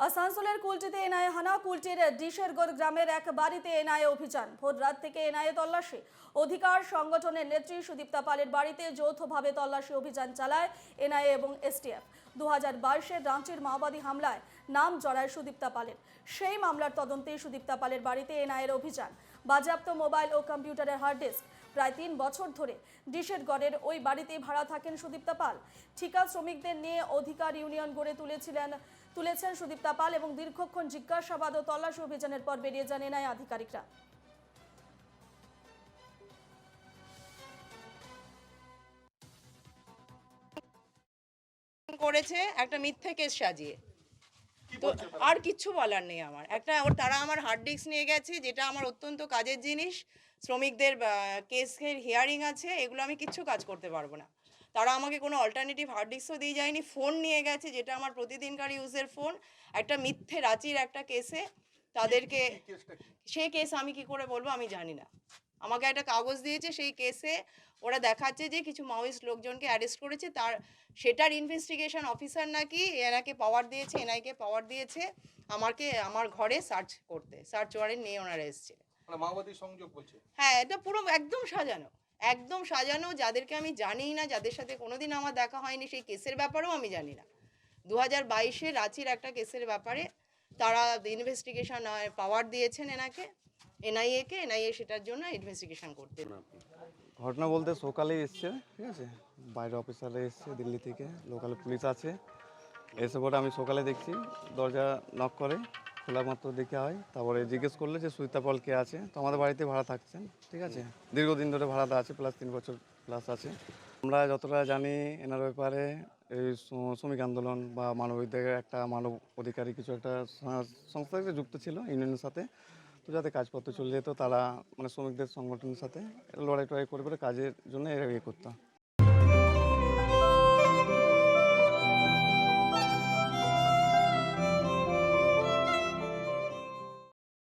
আসানসোলের কুলটিতে এনআইএ হানা। কুলটির ডিশেরগড় গ্রামের এক বাড়িতে এনআইএ অভিযান। ভোর রাত থেকে এনআইএ তল্লাশি। অধিকার সংগঠনের নেত্রী সুদীপ্তা পালের বাড়িতে যৌথভাবে তল্লাশি অভিযান চালায় এনআইএ এবং এসটিএফ। 2022-এর রাঁচির মাওবাদী হামলায় নাম জড়ায় সুদীপ্তা পালের। সেই মামলার তদন্তে সুদীপ্তা পালের বাড়িতে এনআইএর অভিযান। বাজেয়াপ্ত মোবাইল ও কম্পিউটারের হার্ড ডিস্ক। প্রায় 3 বছর ধরে ডিশেরগড়ের ওই বাড়িতে ভাড়া থাকেন সুদীপ্তা পাল। ঠিকা শ্রমিকদের নিয়ে অধিকার ইউনিয়ন গড়ে তুলেছেন সুদীপ্তা পাল এবং দীর্ঘক্ষণ জিজ্ঞাসাবাদ ও তল্লাশি অভিযানের পর বেরিয়ে যান এনআইএ আধিকারিকরা। করেছে একটা মিথ্যে কেস সাজিয়ে, তো আর কিচ্ছু বলার নেই আমার। তারা আমার হার্ড ডিস্ক নিয়ে গেছে, যেটা আমার অত্যন্ত কাজের জিনিস। শ্রমিকদের কেসের হিয়ারিং আছে, এগুলো আমি কিচ্ছু কাজ করতে পারবো না। তারা আমাকে কোনো অল্টারনেটিভ হার্ড ডিস্কও দিয়ে যায়নি। ফোন নিয়ে গেছে, যেটা আমার প্রতিদিনকার ইউজের ফোন। একটা মিথ্যে রাঁচির একটা কেসে তাদেরকে, সেই কেস আমি কি করে বলবো, আমি জানি না। আমাকে একটা কাগজ দিয়েছে, সেই কেসে ওরা দেখাচ্ছে যে কিছু মাওয়িস্ট লোকজনকে অ্যারেস্ট করেছে, সেটার ইনভেস্টিগেশন অফিসার নাকি এনাকে পাওয়ার দিয়েছে, এনআইকে পাওয়ার দিয়েছে আমার ঘরে সার্চ করতে। সার্চ ওয়ারেন্ট নিয়ে ওনারা এসছে। মাওবাদী সংযোগ বলছে। হ্যাঁ, এটা পুরো একদম সাজানো। যাদেরকে আমি জানি না, যাদের সাথে কোনোদিন আমার দেখা হয়নি, সেই কেসের ব্যাপারেও আমি জানি না। 2022-এ রাঁচির একটা কেসের ব্যাপারে তারা ইনভেস্টিগেশন পাওয়ার দিয়েছেন এনআইএ সেটার জন্য ইনভেস্টিগেশন করতে। ঘটনা বলতে সকালেই এসছে, ঠিক আছে, বাইরে অফিসাররা এসছে দিল্লি থেকে, লোকাল পুলিশ আছে। এসে পরে আমি সকালে দেখছি দরজা নক করে, খোলা মাত্র দেখে হয়। তারপরে জিজ্ঞেস করলে যে সুদীপ্তা পাল কে আছে। তো আমাদের বাড়িতে ভাড়া থাকছেন, ঠিক আছে, দীর্ঘদিন ধরে ভাড়াটা আছে, প্লাস 3 বছর প্লাস আছে। আমরা যতটা জানি এনার ব্যাপারে এই শ্রমিক আন্দোলন বা মানবাধিকারের একটা মানব অধিকারী কিছু একটা সংস্থার সাথে যুক্ত ছিল, ইউনিয়নের সাথে। তো যাতে কাজপত্র চলে যেত, তারা মানে শ্রমিকদের সংগঠনের সাথে লড়াই টড়াই করে কাজের জন্য এরা করতো।